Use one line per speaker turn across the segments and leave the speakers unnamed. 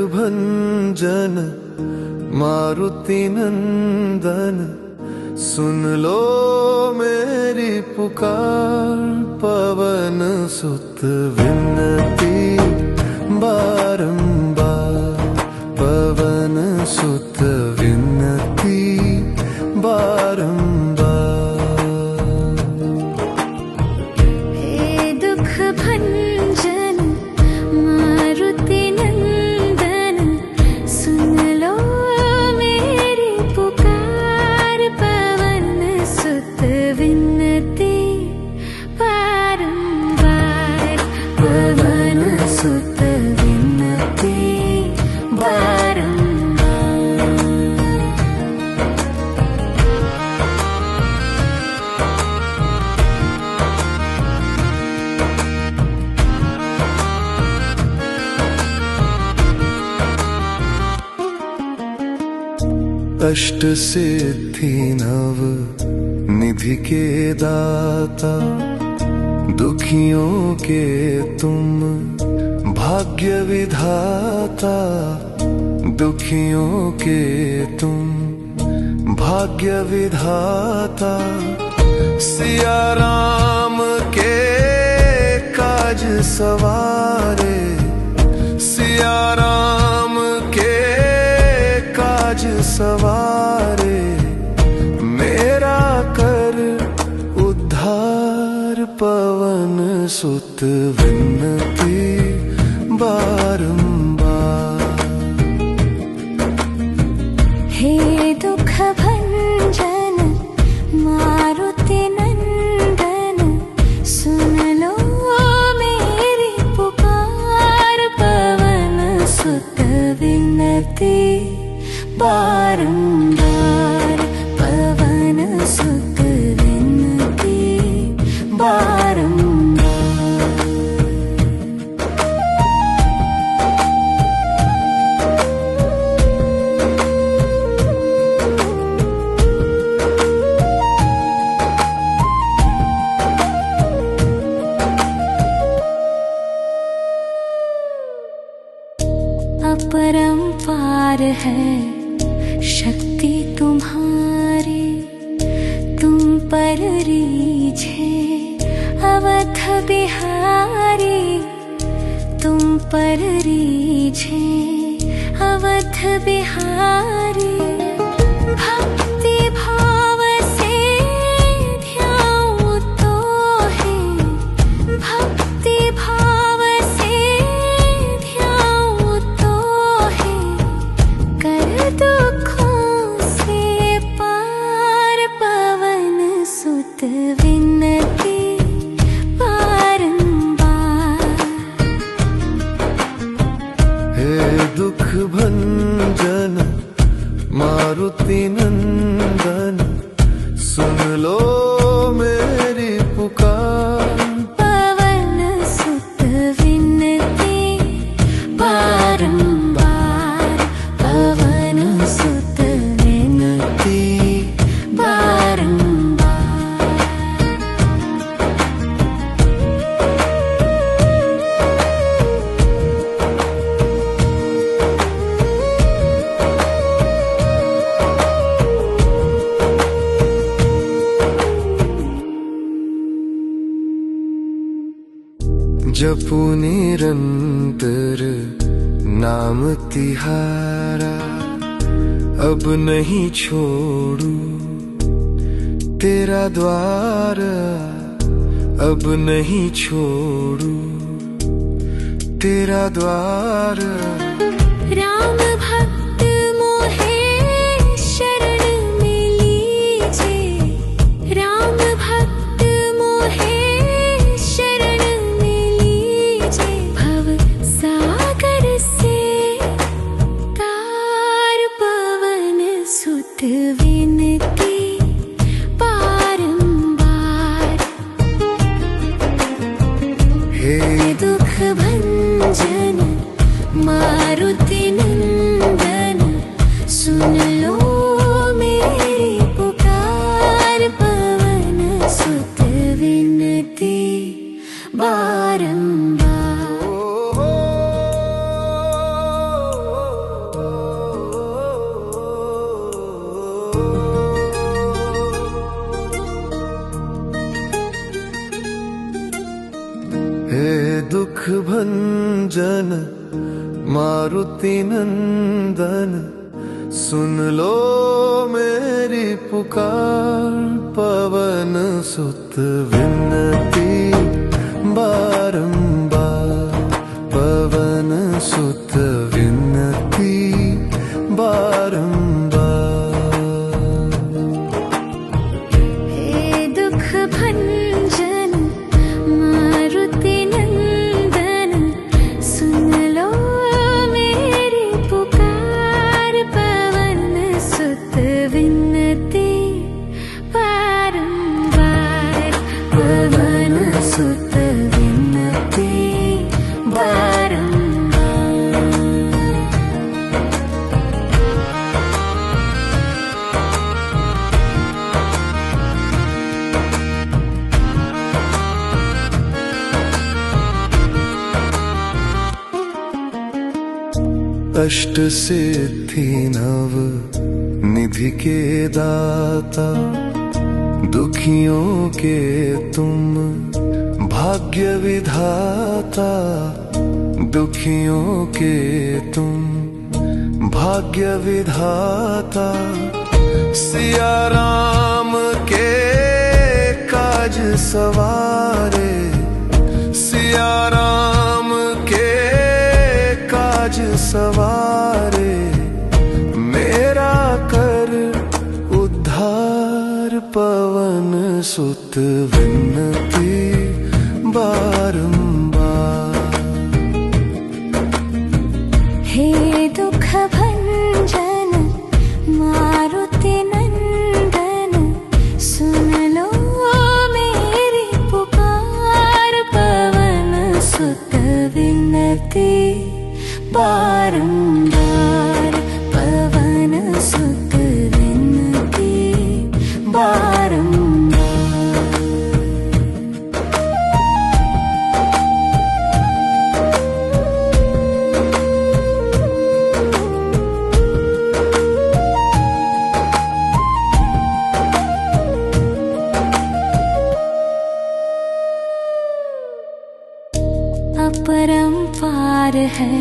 भंजन मारुति नंदन, सुन लो मेरी पुकार। पवन सुत विनती बारंबार, पवन सुत विनती बारंबार।
हे दुख भंजन मारुति नंदन, सुन लो मेरी पुकार। पवन सुत विनती बारंबार, पवन सुत विनती बारंबार।
अष्ट सिद्धि नव निधि के दाता, दुखियों के तुम भाग्य विधाता। दुखियों के तुम भाग्य विधाता, सिया राम के काज सवारे। सिया राम के काज सवारे, मेरा कर उद्धार। पवन सुत विनती बारंबार।
हे दुख भंजन मारुति नंदन, सुन लो मेरी पुकार। पवन सुत विनती बारंबार, पवन सुत विनती बारंबार। अपरंपार है शक्ति तुम्हारी, तुम पर रीझे अवध बिहारी। तुम पर रीझे अवध बिहारी, भक्ति भाव से ध्याऊं तो है। भक्ति भाव से ध्याऊं तो है, कर दुखों से पार। पवन सुत विनती बारंबार।
हे दुख भंजन मारुति नंदन, सुन लो मेरी पुकार।
पवन सुत विनती बारंबार, पवन सुत विनती बारंबार।
जपू निरंतर नाम तिहारा, अब नहीं छोड़ू तेरा द्वार। अब नहीं छोड़ू तेरा द्वार।
राम भक्त मोहे शरण में लीजे, राम भक्त मोहे शरण में लीजे। भव सागर से तार, पवन सुत विनती बारंबार। हे दुख भंजन
मारुति नंदन सुन लो मेरी पुकार, पवन सुत विनती बारंबार, पवन सुत विनती बारंबार।
हे दुख भंजन मारुति नंदन सुन लो मेरी पुकार, पवन सुत विनती बारंबार, पवन सुत विनती बारंबार।
अष्ट सिद्धि नव निधि के दाता, दुखियों के तुम भाग्य विधाता, दुखियों के तुम भाग्य विधाता। सिया राम के काज सवारे, सिया राम के काज सवारे, मेरा कर उद्धार, पवन सुत विनती बारंबार।
हे दुख भंजन मारुति नंदन सुन लो मेरी पुकार, पवन सुत विनती बारंबार, पवन सुत विनती बारंबार। अपरंपार है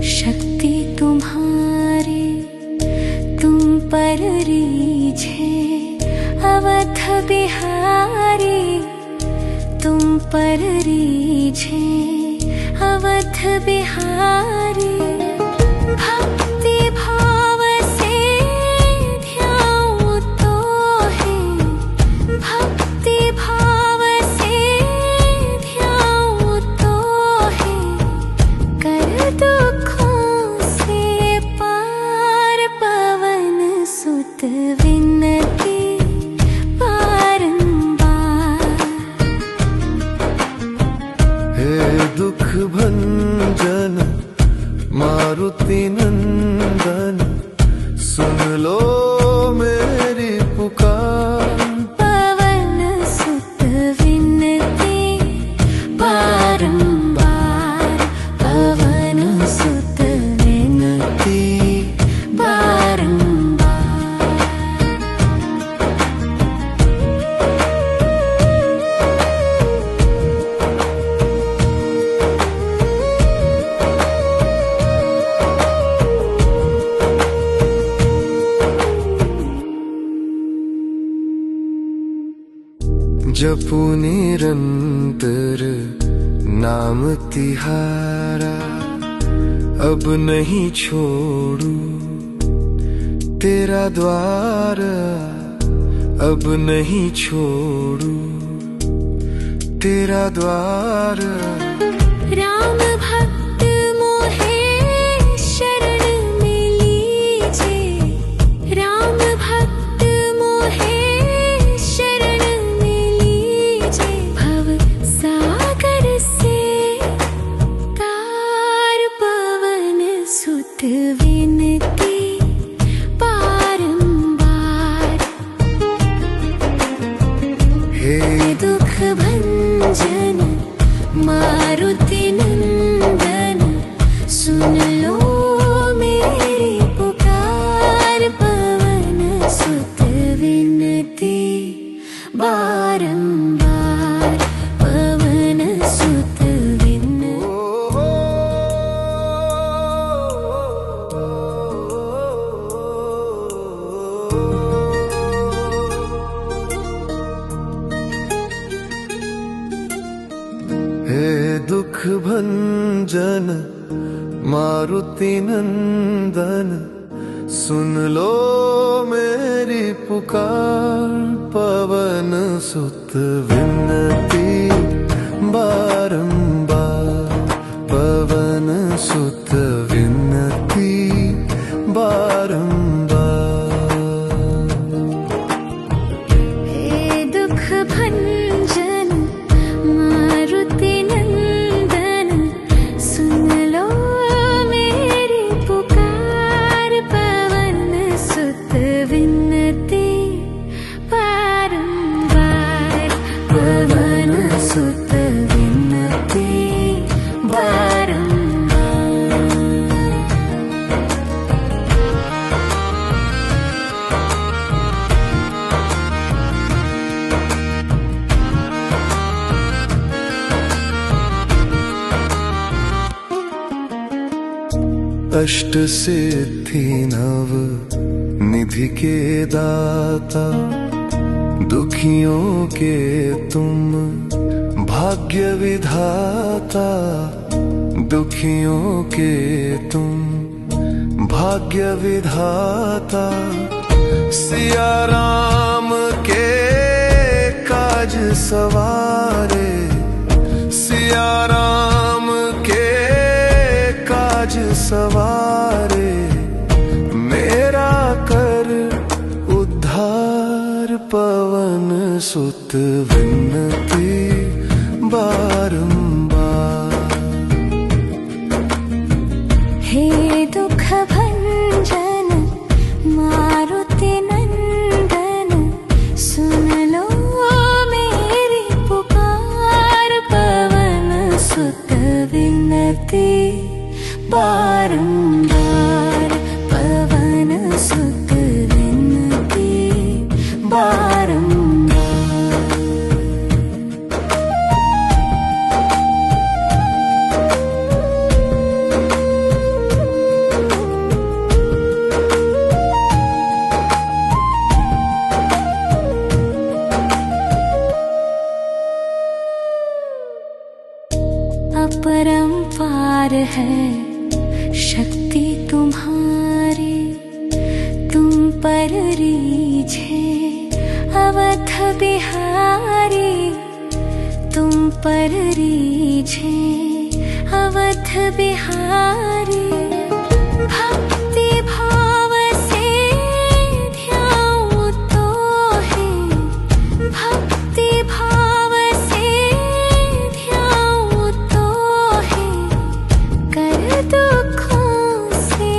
शक्ति तुम्हारी, तुम पर रीझे अवध बिहारी, तुम पर रीझे अवध बिहारी। भक्ति भाव से ध्याऊं तो है, भक्ति भाव से ध्याऊं तो है, कर दुखों से पार, पवन सुत विनती बारंबार।
हे दुख भंजन मारुति नंदन सुन लो मेरी पुकार,
पवन सुत विनती बारंबार, पवन सुत विनती बारंबार।
जपू निरंतर नाम तिहारा, अब नहीं छोड़ू तेरा द्वार, अब नहीं छोड़ू तेरा द्वार।
राम भक्त मोहे शरण में लीजे, राम भक्त मोहे शरण में लीजे, भव सागर से तार, पवन सुत विनती बारंबार।
हे
दुख भंजन मारुति नंदन सुन लो मेरी पुकार, पवन सुत विनती बारंबार, पवन सुत विनती।
मारुति नंदन सुन लो मेरी पुकार। पवन सुत विनती बारंबार, पवन सुत विनती बारंबार।
हे दुख भंजन मारुति नंदन सुन लो मेरी पुकार। पवन सुत विनती बारंबार, पवन सुत विनती बारंबार।
अष्ट सिद्धि नव निधि के दाता, दुखियों के तुम भाग्य विधाता। दुखियों के तुम भाग्य विधाता। सिया राम के काज सवारे, सिया राम के काज सवारे। मेरा कर उद्धार, पवन सुत विनती बारंबार।
हे दुख भंजन मारुति नंदन सुन लो मेरी पुकार। पवन सुत विनती बारंबार, पवन सुत विनती बारंबार। अपरंपार है शक्ति तुम्हारी, तुम पर रीझे अवध बिहारी। तुम पर रीझे अवध बिहारी। भक्ति भाव से ध्याऊं तो है, भक्ति भाव से ध्याऊं तो है। कर दुखों से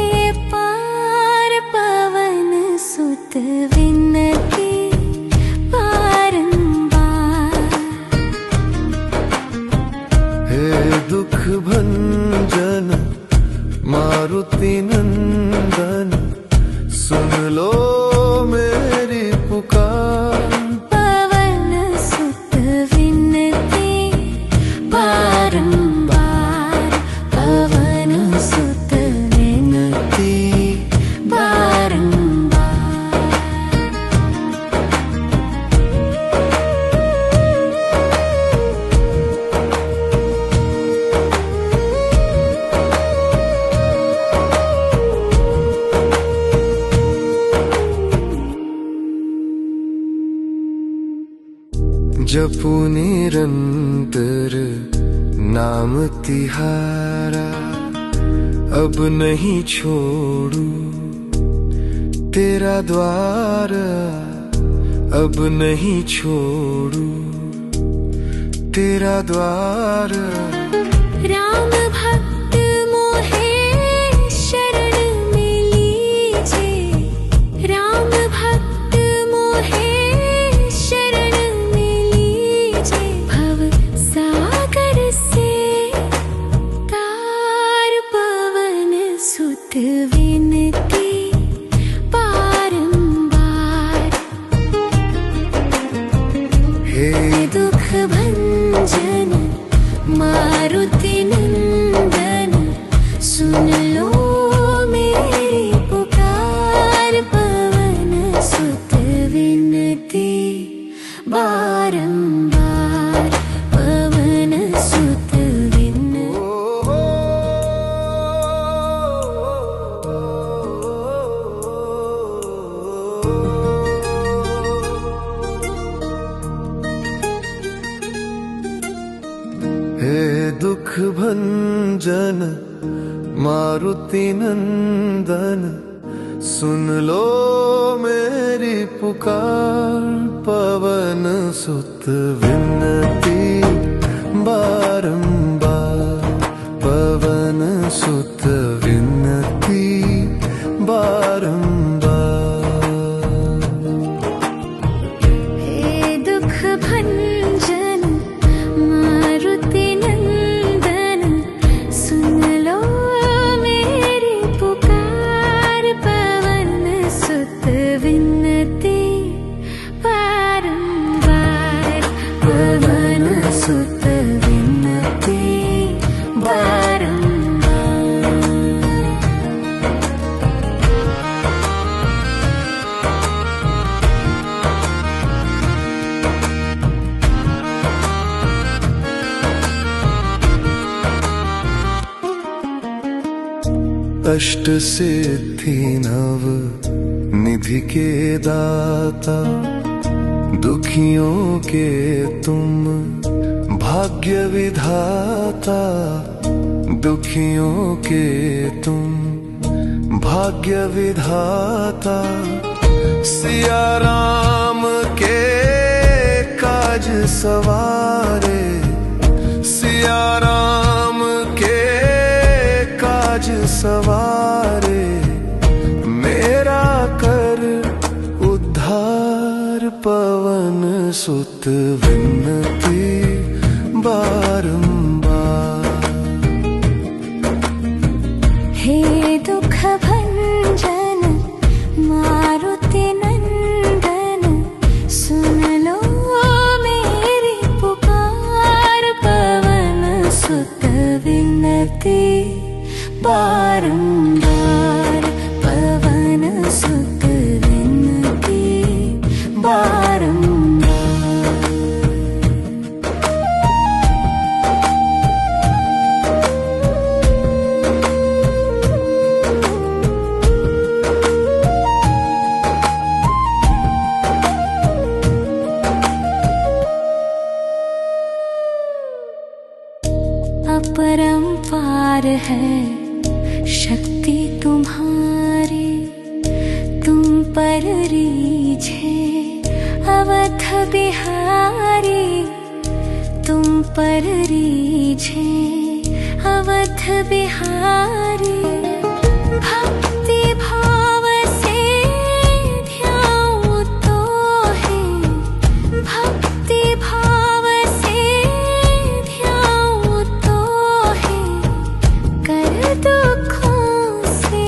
पार, पवन सुत विनती बारंबार।
हे दुख भंजन मारुति नंदन सुन लो मेरी पुकार।
पवन सुत विनती बारंबार, पवन सुत विनती बारंबार।
जपू निरंतर नाम तिहारा। अब नहीं छोड़ू तेरा द्वार, अब नहीं छोड़ू तेरा द्वार।
राम भक्त मोहे शरण में लीजे, राम भक्त मोहे शरण में लीजे। भव सागर से तार, पवन सुत विनती बारंबार।
हे
दुख भंजन मारुति नंदन सुन लो मेरी पुकार। पवन सुत विनती बारंबार, पवन सुत विनती।
भंजन मारुति नंदन, सुन लो मेरी पुकार। पवन सुत विनती बारंबार, पवन सुत विनती बारंबार।
हे दुख भंजन मारुति नंदन, सुन लो मेरी पुकार। पवन सुत विनती बारंबार, पवन सुत विनती बारंबार।
अष्ट सिद्धि नव निधि के दाता, दुखियों के तुम भाग्य विधाता। दुखियों के तुम भाग्य विधाता। सिया राम के काज सवारे, सिया राम के काज सवारे। मेरा कर उद्धार, पवन सुत विनती बारंबार।
हे दुख भंजन मारुति नंदन, सुन लो मेरी पुकार। पवन सुत विनती बारंबार, पवन सुत विनती बारंबार। अपरंपार है शक्ति तुम्हारी, तुम पर रीझे अवध बिहारी। तुम पर रीझे अवध बिहारी। भक्ति भाव से ध्याऊं तो है, भक्ति भाव से ध्याऊं तो है। कर दुखों से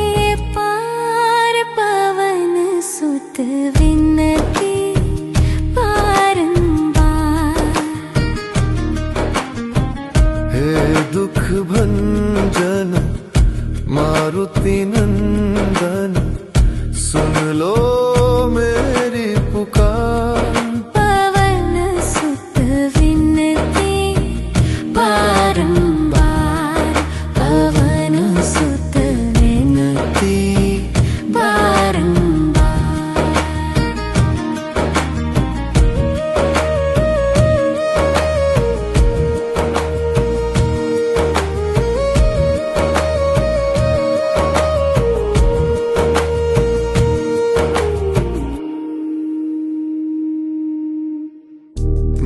पार, पवन सुत विनती बारंबार।
हे दुख भंजन मारुति नंदन, सुन लो मेरी पुकार।
पवन सुत विनती बारंबार, पवन सुत विनती बारंबार।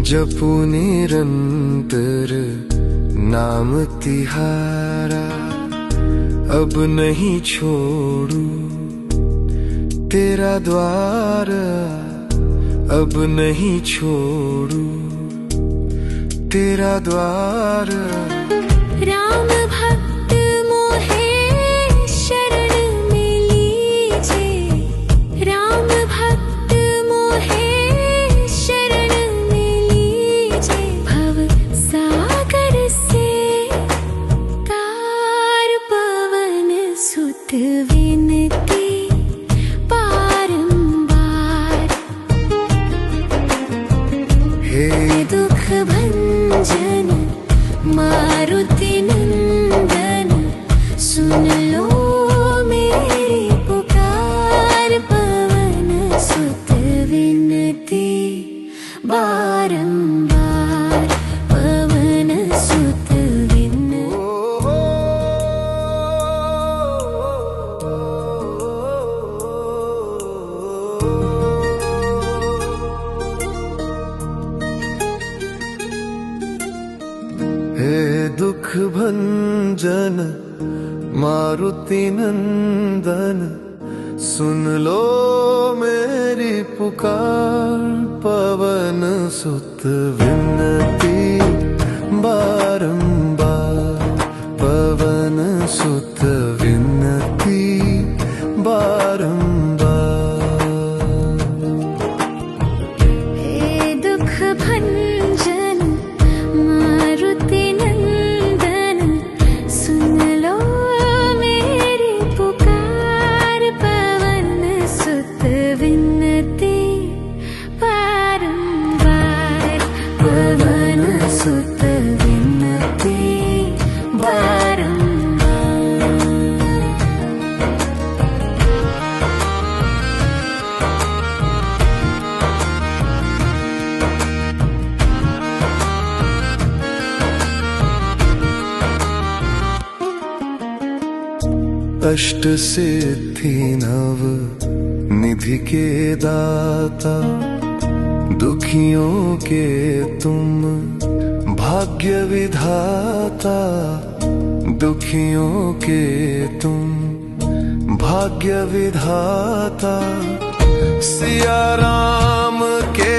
जपू निरंतर नाम तिहारा, अब नहीं छोड़ू तेरा द्वार। अब नहीं छोड़ू तेरा द्वार।
राम भक्त मोहे शरण में लीजे, राम भक्त मोहे शरण में लीजे। भव सागर से तार, पवन सुत विनती बारंबार।
हे
दुख भंजन मारुति नंदन, सुन लो मेरी पुकार। पवन सुत विनती बारंबार, पवन सुत विनती
भंजन मारुति नंदन, सुन लो मेरी पुकार। पवन सुत विनती बारंबार, पवन सुत विनती बारंबार।
हे दुख भंजन मारुति नंदन, सुन लो मेरी पुकार। पवन सुत विनती बारंबार, पवन सुत विनती बारंबार।
अष्ट सिद्धि नव निधि के दाता, दुखियों के तुम भाग्य विधाता। दुखियों के तुम भाग्य विधाता, सिया राम के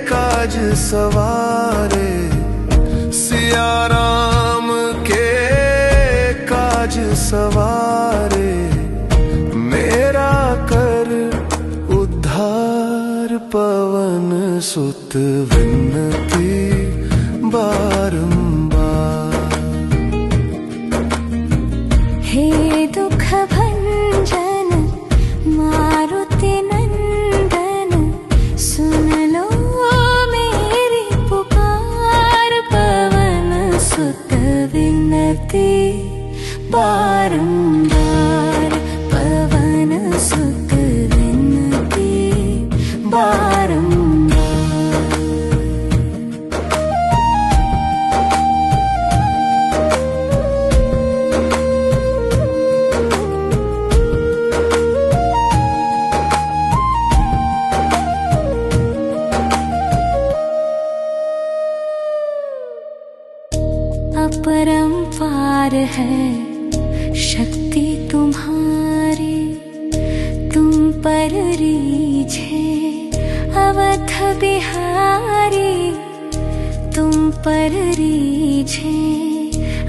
काज सवारे। सिया राम के काज सवारे, मेरा कर उद्धार। पवन सुत विनती बारंबार।
हे दुख भंजन मारुति नंदन, सुन लो मेरी पुकार। पवन सुत विनती बारंबार, पवन सुत विनती बारंबार। अपरंपार है शक्ति तुम्हारी, तुम पर रीझे अवध बिहारी। तुम पर रीझे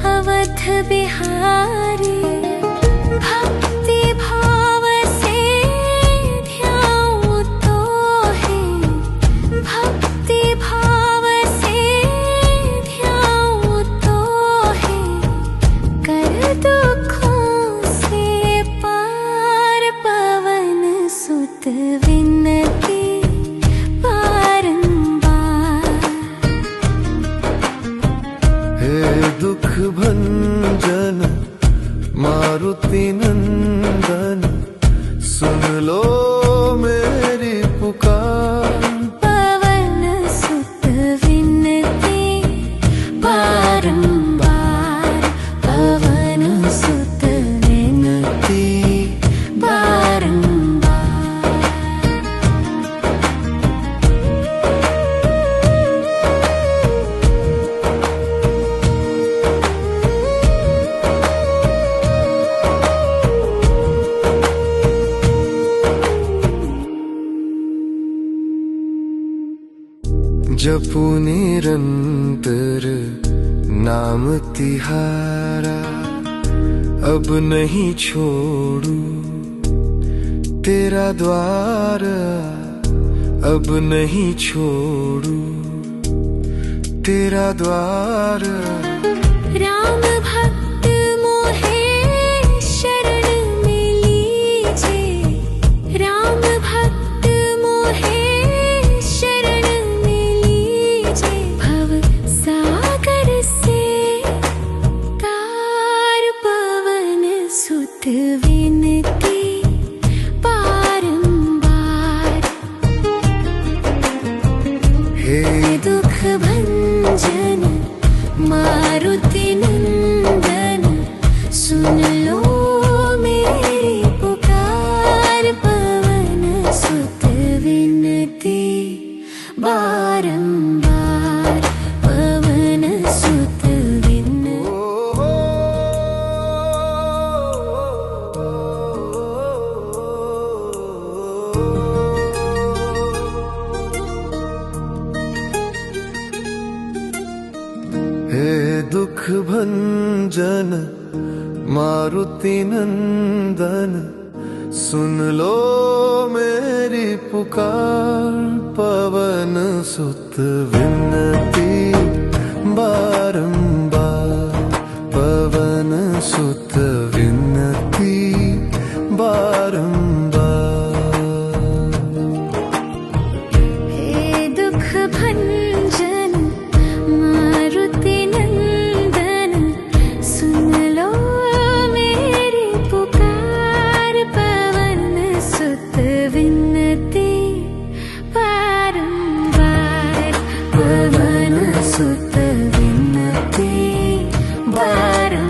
अवध बिहारी, भक्ति भाव से ध्याऊं तो है। भक्ति भाव से ध्याऊं तो है, कर दुखों से पार। पवन सुत विनती बारंबार।
हे दुख भंजन मारुति नंदन, सुन लो मेरी पुकार।
पवन सुत विनती बारंबार, पवन सुत विनती बारंबार।
जपू निरंतर नाम तिहारा, अब नहीं छोड़ू तेरा द्वार। अब नहीं छोड़ू तेरा द्वार।
राम भक्त मोहे शरण में लीजे। राम भक्त मोहे शरण में लीजे। भव सागर से तार। पवन सुत विनती बारंबार।
हे
दुख भंजन मारुति नंदन, सुन लो मेरी पुकार। पवन सुत विनती बारंबार, पवन सुत विनती।
भंजन मारुति नंदन, सुन लो मेरी पुकार। पवन सुत विनती बारंबार, पवन सुत विनती बारंबार।
हे दुख भंजन मारुति नंदन, सुन लो मेरी पुकार। पवन सुत विनती बारंबार, पवन सुत विनती बारंबार।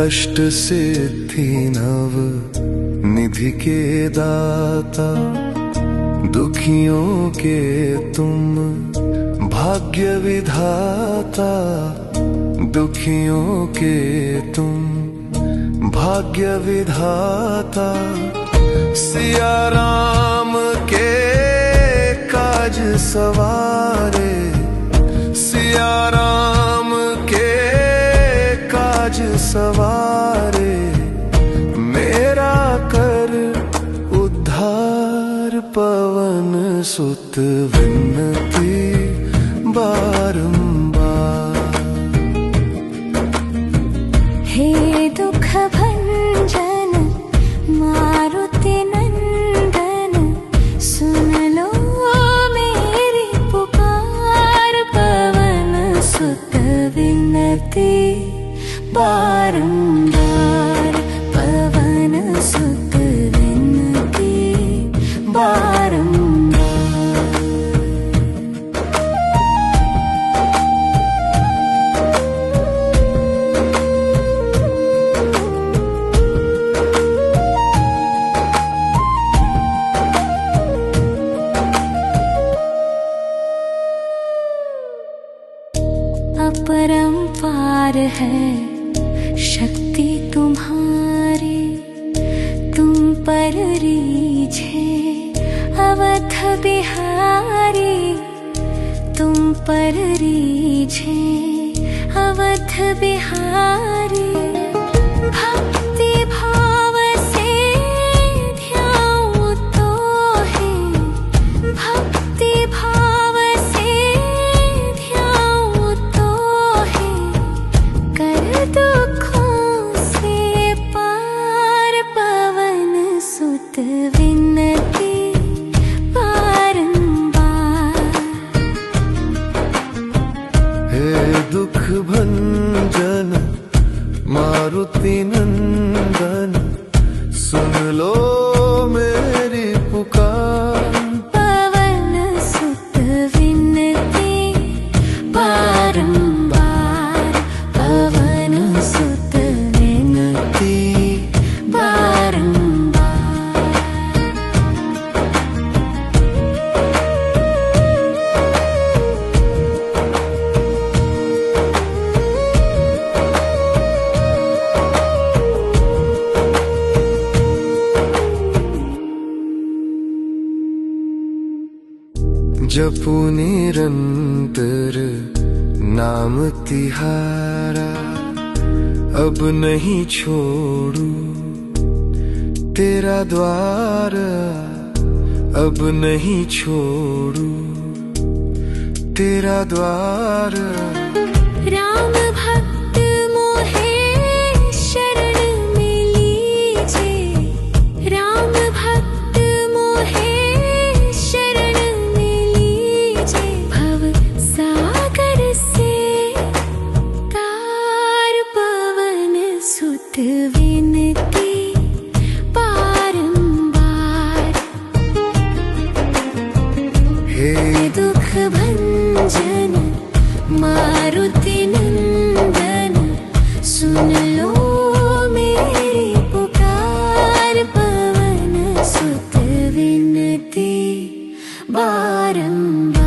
अष्ट सिद्धि नव निधि के दाता, दुखियों के तुम भाग्य विधाता। दुखियों के तुम भाग्य विधाता, सिया राम के काज सवारे। सिया राम के काज सवारे, मेरा कर उद्धार। पवन सुत विनती बारंबार।
हे दुख भंजन मारुति नंदन, सुन लो मेरी पुकार। पवन सुत विनती बारंबार, पवन सुत विनती बारंबार। अपरंपार है शक्ति तुम्हारी, तुम पर रीझे अवध बिहारी। तुम पर रीझे अवध बिहारी, भक्ति भाव से ध्याऊं तो है। भक्ति भाव से ध्याऊं तो है, कर दुखों से पार। पवन सुत विनती बारंबार।
हे दुख भंजन मारुति नंदन, सुन लो मेरी पुकार।
पवन सुत विनती बारंबार, पवन सुत विनती बारंबार।
जपू निरंतर नाम तिहारा, अब नहीं छोड़ू तेरा द्वार। अब नहीं छोड़ू तेरा द्वार।
राम भक्त मोहे शरण में लीजे। राम भक्त मोहे शरण में लीजे। भव सागर से तार। पवन सुत विनती बारंबार।
हे
दुख भंजन मारुति नंदन, सुन लो मेरी पुकार। पवन सुत विनती बारंबार।